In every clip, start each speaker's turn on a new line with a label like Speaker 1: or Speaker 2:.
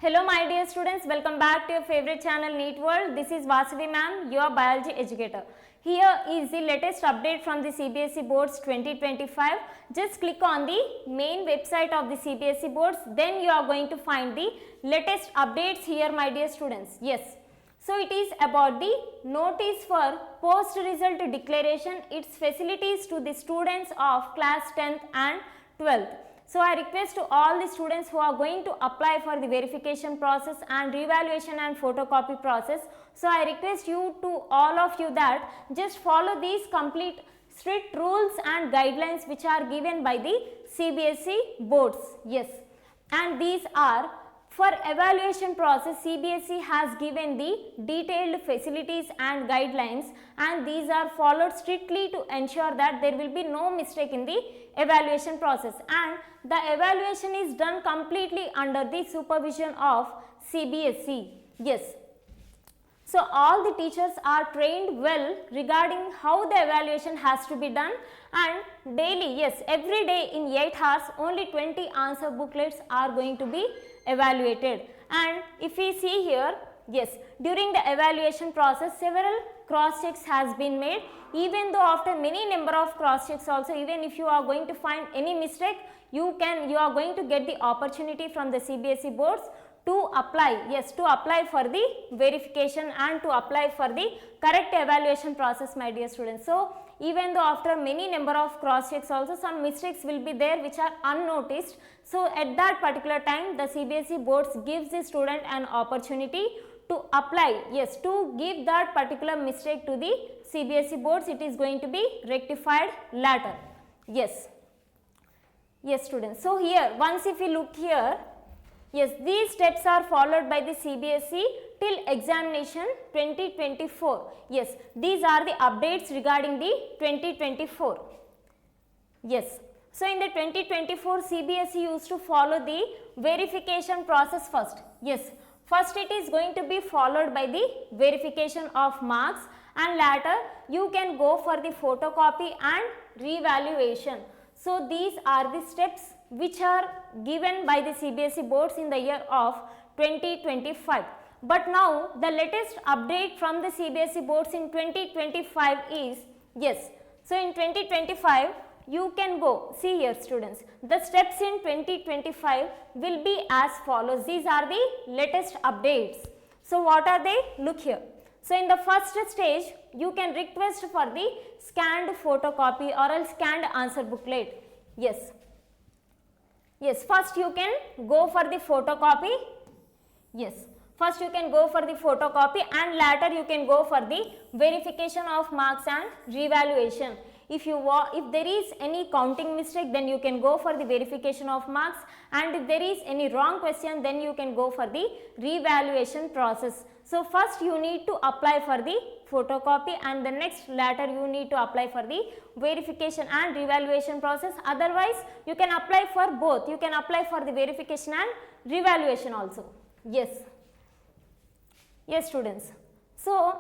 Speaker 1: Hello my dear students, welcome back to your favorite channel NEET World. This is Vasavi Ma'am, your biology educator. Here is the latest update from the CBSE boards 2025. Just click on the main website of the CBSE boards, then you are going to find the latest updates here my dear students. Yes. So it is about the notice for post result declaration, its facilities to the students of class 10th and 12th. So I request to all the students who are going to apply for the verification process and revaluation and photocopy process. So I request you to all of you that just follow these complete strict rules and guidelines which are given by the CBSE boards. Yes, and these are for evaluation process. CBSE has given the detailed facilities and guidelines, and these are followed strictly to ensure that there will be no mistake in the evaluation process, and the evaluation is done completely under the supervision of CBSE. Yes. So all the teachers are trained well regarding how the evaluation has to be done, and daily, yes, every day in 8 hours only 20 answer booklets are going to be evaluated. And if we see here, yes, during the evaluation process several cross checks has been made. Even though after many number of cross checks also, even if you are going to find any mistake, you are going to get the opportunity from the CBSE boards to apply, yes, to apply for the verification and to apply for the correct evaluation process my dear students. So even though after many number of cross checks also some mistakes will be there which are unnoticed, so at that particular time the CBSE boards gives the student an opportunity to apply, yes, to give that particular mistake to the CBSE boards. It is going to be rectified later. Yes, yes students. So here once if you look here, yes, these steps are followed by the CBSE till examination 2024. Yes, these are the updates regarding the 2024. Yes. So in the 2024 CBSE used to follow the verification process first. Yes, first it is going to be followed by the verification of marks, and later you can go for the photocopy and revaluation. So these are the steps which are given by the CBSE boards in the year of 2025. But now the latest update from the CBSE boards in 2025 is, yes, so in 2025 you can go, see here students, the steps in 2025 will be as follows. These are the latest updates. So what are they? Look here. So in the first stage you can request for the scanned photocopy or else scanned answer booklet. Yes. Yes, first you can go for the photocopy. Yes, first you can go for the photocopy and later you can go for the verification of marks and revaluation. If there is any counting mistake, then you can go for the verification of marks, and if there is any wrong question, then you can go for the revaluation process. So first you need to apply for the photocopy, and the next later you need to apply for the verification and revaluation process. Otherwise you can apply for both, you can apply for the verification and revaluation also. Yes, yes students. So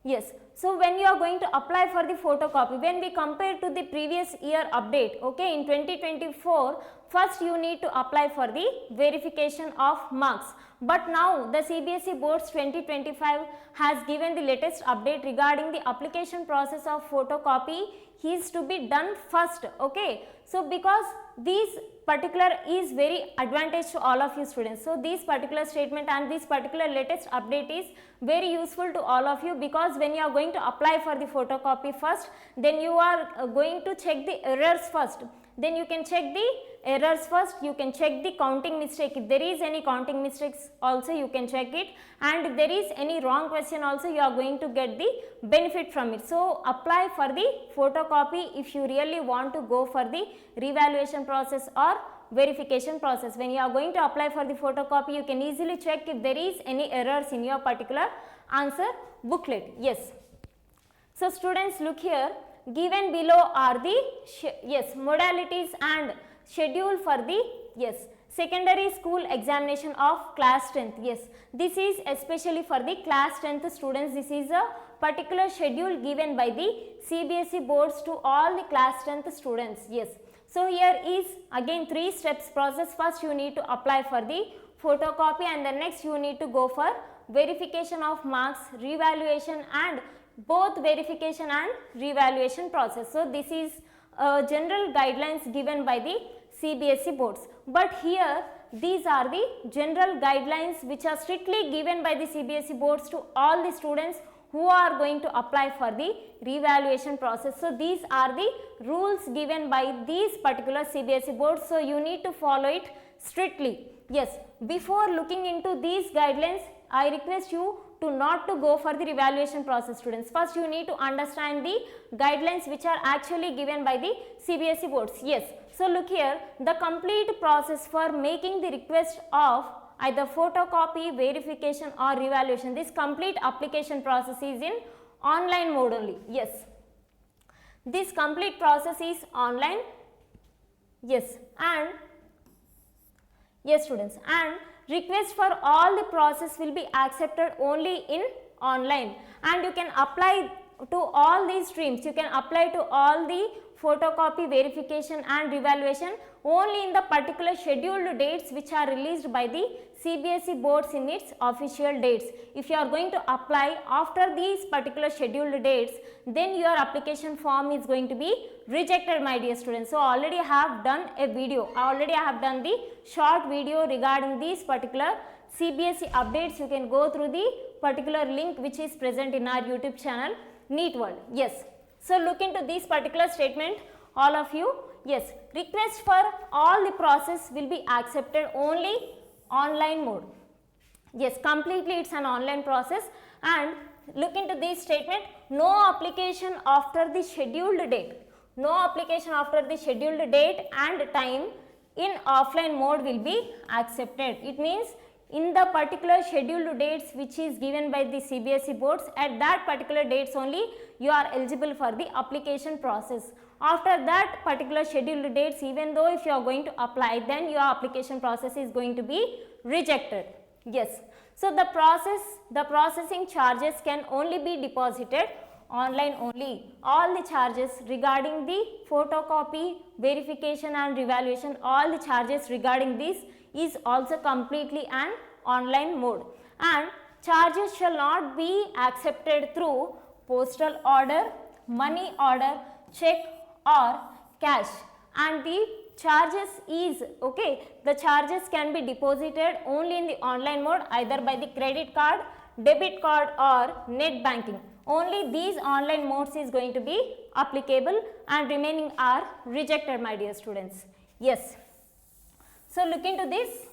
Speaker 1: yes, so when you are going to apply for the photocopy, when we compare to the previous year update, okay, in 2024 first you need to apply for the verification of marks. But now the CBSE boards 2025 has given the latest update regarding the application process of photocopy is to be done first. Okay, so because these particular is very advantage to all of you students. So this particular statement and this particular latest update is very useful to all of you, because when you are going to apply for the photocopy first, then you are going to check the errors first. Then you can check the errors first, you can check the counting mistake. If there is any counting mistakes also you can check it, and if there is any wrong question also you are going to get the benefit from it. So apply for the photocopy if you really want to go for the revaluation process or verification process. When you are going to apply for the photocopy, you can easily check if there is any errors in your particular answer booklet. Yes. So students, look here, given below are the yes modalities and schedule for the yes secondary school examination of class 10th. Yes, this is especially for the class 10th students. This is a particular schedule given by the CBSE boards to all the class 10th students. Yes, so here is again 3 steps process. First you need to apply for the photocopy, and then next you need to go for verification of marks, revaluation, and both verification and revaluation process. So this is general guidelines given by the CBSE boards, but here these are the general guidelines which are strictly given by the CBSE boards to all the students who are going to apply for the revaluation process. So these are the rules given by these particular CBSE boards, so you need to follow it strictly. Yes, before looking into these guidelines, I request you to not to go for the revaluation process, students. First you need to understand the guidelines which are actually given by the CBSE boards. Yes, so look here, the complete process for making the request of either photocopy, verification or revaluation, this complete application process is in online mode only. Yes, this complete process is online. Yes, and yes students, and request for all the process will be accepted only in online, and you can apply to all these streams, you can apply to all the photocopy, verification and revaluation only in the particular scheduled dates which are released by the CBSE boards in its official dates. If you are going to apply after these particular scheduled dates, then your application form is going to be rejected, my dear students. So already I have done a video, already I have done the short video regarding these particular CBSE updates. You can go through the particular link which is present in our YouTube channel NEET World. Yes, so look into this particular statement, all of you. Yes, request for all the process will be accepted only online mode. Yes, completely it's an online process, and look into this statement, no application after the scheduled date, no application after the scheduled date and time in offline mode will be accepted. It means in the particular scheduled dates which is given by the CBSE boards, at that particular dates only you are eligible for the application process. After that particular scheduled dates, even though if you are going to apply, then your application process is going to be rejected. Yes, so the processing charges can only be deposited online only. All the charges regarding the photocopy, verification and revaluation, all the charges regarding this is also completely an online mode, and charges shall not be accepted through postal order, money order, check or cash, and the charges is the charges can be deposited only in the online mode, either by the credit card, debit card or net banking. Only these online modes is going to be applicable, and remaining are rejected, my dear students. Yes, so look into this.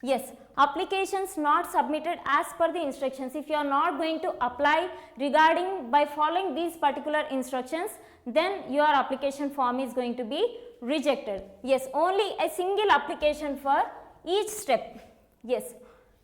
Speaker 1: Yes, applications not submitted as per the instructions. If you are not going to apply regarding by following these particular instructions, then your application form is going to be rejected. Yes, only a single application for each step. Yes,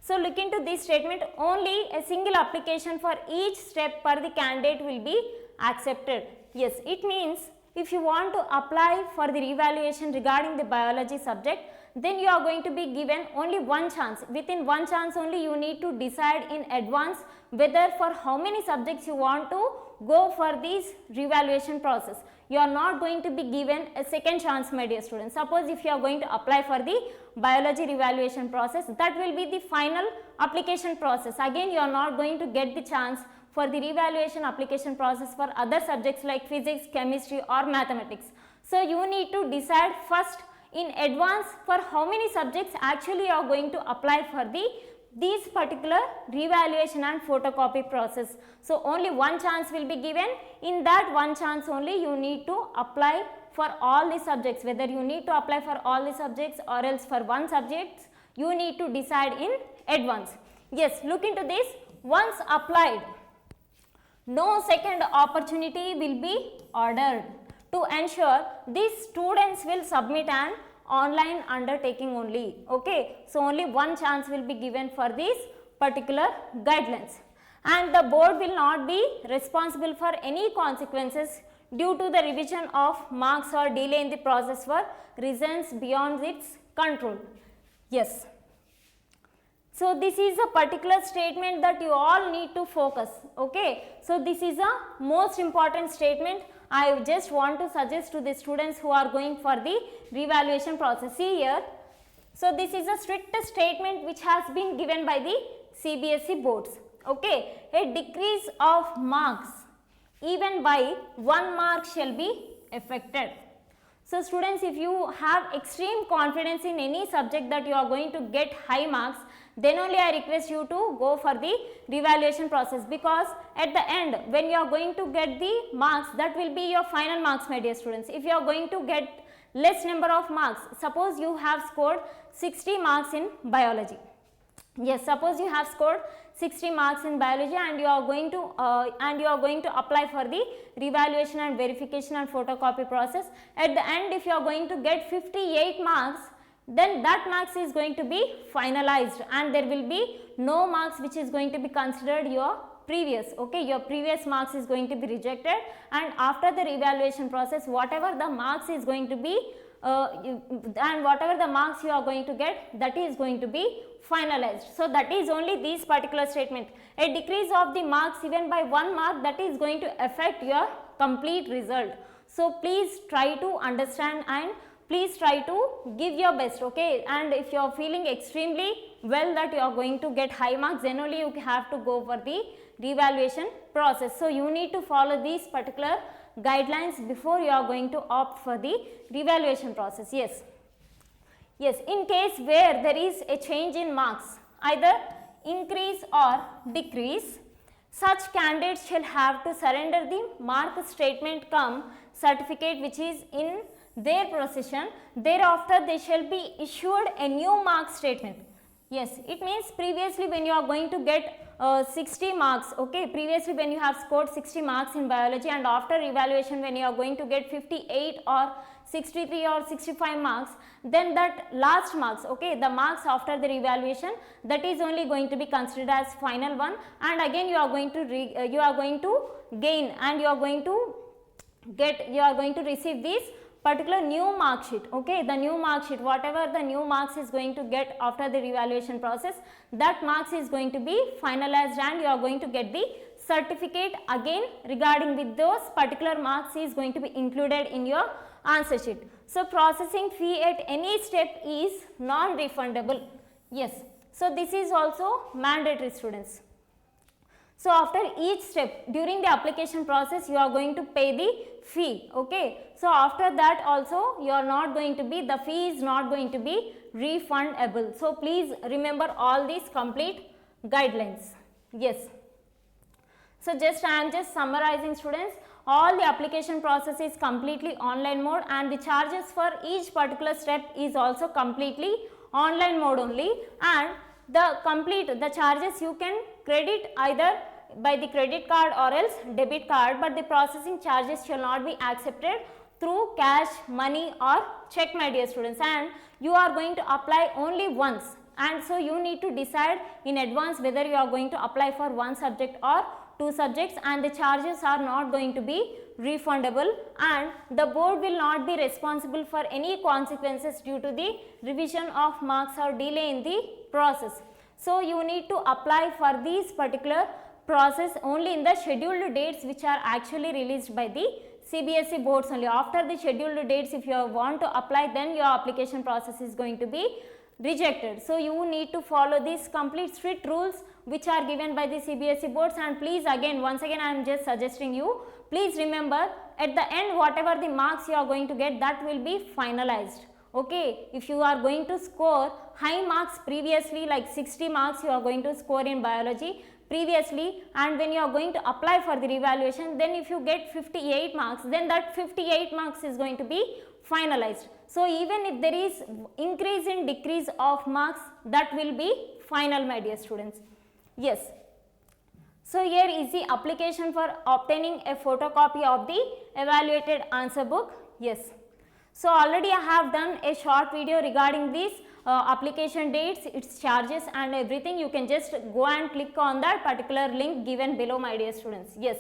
Speaker 1: so look into this statement, only a single application for each step per the candidate will be accepted. Yes, it means if you want to apply for the revaluation regarding the biology subject, then you are going to be given only one chance. Within one chance only you need to decide in advance whether for how many subjects you want to go for this revaluation process. You are not going to be given a second chance, my dear students. Suppose if you are going to apply for the biology revaluation process, that will be the final application process. Again you are not going to get the chance for the revaluation application process for other subjects like physics, chemistry or mathematics. So you need to decide first in advance for how many subjects actually you are going to apply for these particular revaluation and photocopy process. So only one chance will be given. In that one chance only you need to apply for all the subjects, whether you need to apply for all the subjects or else for one subject, you need to decide in advance. Yes, look into this. Once applied, no second opportunity will be ordered. To ensure these students will submit an online undertaking only. Okay, so only one chance will be given for these particular guidelines, and the board will not be responsible for any consequences due to the revision of marks or delay in the process for reasons beyond its control. Yes, so this is a particular statement that you all need to focus. Okay, so this is a most important statement. I just want to suggest to the students who are going for the revaluation process. See here, So this is a strict statement which has been given by the CBSE boards. Okay, a decrease of marks even by 1 mark shall be affected. So students, if you have extreme confidence in any subject that you are going to get high marks, then only I request you to go for the revaluation process, because at the end when you are going to get the marks, that will be your final marks, my dear students. If you are going to get less number of marks, suppose you have scored 60 marks in biology. Yes, suppose you have scored 60 marks in biology and you are going to apply for the revaluation and verification and photocopy process. At the end, if you are going to get 58 marks, then that marks is going to be finalized and there will be no marks which is going to be considered your previous. Okay, your previous marks is going to be rejected, and after the revaluation process, whatever the marks is going to be and whatever the marks you are going to get, that is going to be finalized. So that is only this particular statement. A decrease of the marks even by 1 mark, that is going to affect your complete result. So please try to understand and please try to give your best. Okay, and if you are feeling extremely well that you are going to get high marks, then only you have to go for the revaluation process. So you need to follow these particular guidelines before you are going to opt for the revaluation process. Yes, in case where there is a change in marks, either increase or decrease, such candidates shall have to surrender the mark statement cum certificate which is in their possession. Thereafter they shall be issued a new mark statement. Yes, it means previously when you are going to get 60 marks, okay, previously when you have scored 60 marks in biology, and after evaluation when you are going to get 58 or 63 or 65 marks, then that last marks, okay, the marks after the revaluation, that is only going to be considered as final one, and again you are going to gain and you are going to receive this particular new mark sheet. Okay, the new mark sheet, whatever the new marks is going to get after the revaluation process, that marks is going to be finalized and you are going to get the certificate again regarding with those particular marks is going to be included in your answer sheet. So processing fee at any step is non-refundable. Yes, so this is also mandatory, students. So after each step during the application process, you are going to pay the fee. Okay, so after that also you are not going to be, the fee is not going to be refundable. So please remember all these complete guidelines. Yes, so I am just summarizing, students. All the application process is completely online mode and the charges for each particular step is also completely online mode only, and the charges you can credit either by the credit card or else debit card, but the processing charges shall not be accepted through cash, money or check, my dear students, and you are going to apply only once, and so you need to decide in advance whether you are going to apply for one subject or two subjects, and the charges are not going to be refundable, and the board will not be responsible for any consequences due to the revision of marks or delay in the process. So you need to apply for these particular process only in the scheduled dates which are actually released by the CBSE boards only. After the scheduled dates, if you want to apply, then your application process is going to be rejected. So you need to follow these complete strict rules which are given by the CBSE boards, and please once again I am just suggesting you, please remember at the end whatever the marks you are going to get, that will be finalized. Okay, if you are going to score high marks previously, like 60 marks you are going to score in biology previously, and when you are going to apply for the revaluation, then if you get 58 marks, then that 58 marks is going to be finalized. So even if there is increase in decrease of marks, that will be final, my dear students. Yes. So here is the application for obtaining a photocopy of the evaluated answer book. Yes. So already I have done a short video regarding these application dates, its charges and everything. You can just go and click on that particular link given below, my dear students. Yes.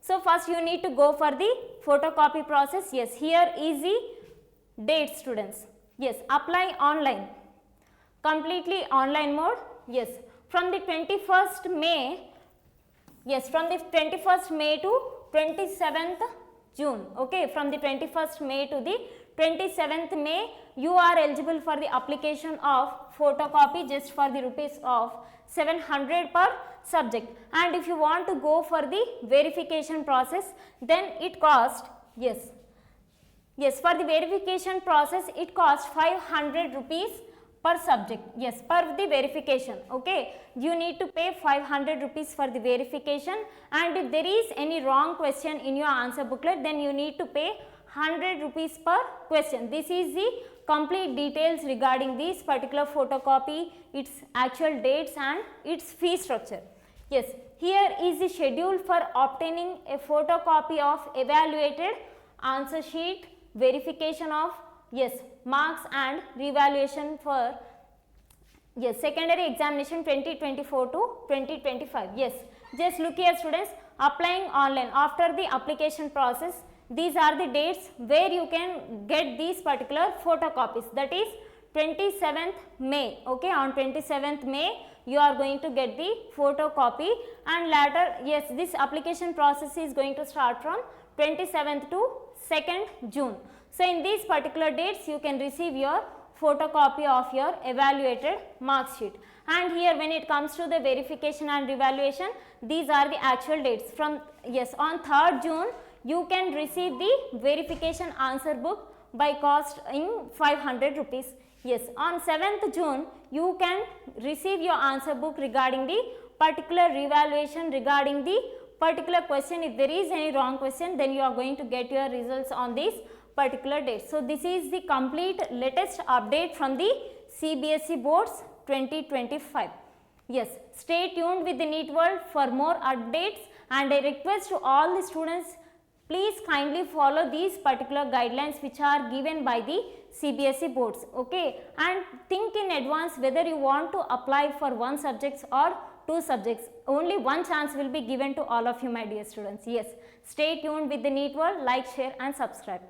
Speaker 1: So first you need to go for the photocopy process. Yes, here is the date, students. Yes, apply online, completely online mode. Yes, from the 21st May, yes, from the 21st May to 27th June. Okay, from the 21st May to the 27th May, you are eligible for the application of photocopy just for the rupees of 700 per subject. And if you want to go for the verification process, then it cost, yes, for the verification process it costs 500 rupees per subject, yes, per the verification, okay. You need to pay 500 rupees for the verification, and if there is any wrong question in your answer booklet, then you need to pay 100 rupees per question. This is the complete details regarding this particular photocopy, its actual dates and its fee structure. Yes, here is the schedule for obtaining a photocopy of evaluated answer sheet, verification of, yes, marks and revaluation for, yes, secondary examination 2024 to 2025. Yes, just look here students, applying online. After the application process, these are the dates where you can get these particular photocopies, that is 27th May, okay. On 27th May you are going to get the photocopy, and later, yes, this application process is going to start from 27th to 2nd June. So, in these particular dates you can receive your photocopy of your evaluated mark sheet. And here when it comes to the verification and revaluation, these are the actual dates. From, yes, on 3rd June you can receive the verification answer book by costing 500 rupees. Yes, on 7th June you can receive your answer book regarding the particular revaluation, regarding the particular question. If there is any wrong question, then you are going to get your results on this particular date. So, this is the complete latest update from the CBSE boards 2025. Yes, stay tuned with the NEET World for more updates, and I request to all the students, please kindly follow these particular guidelines which are given by the CBSE boards, okay, and think in advance whether you want to apply for one subject or two subjects. Only one chance will be given to all of you, my dear students. Yes, stay tuned with the NEET World, like, share and subscribe.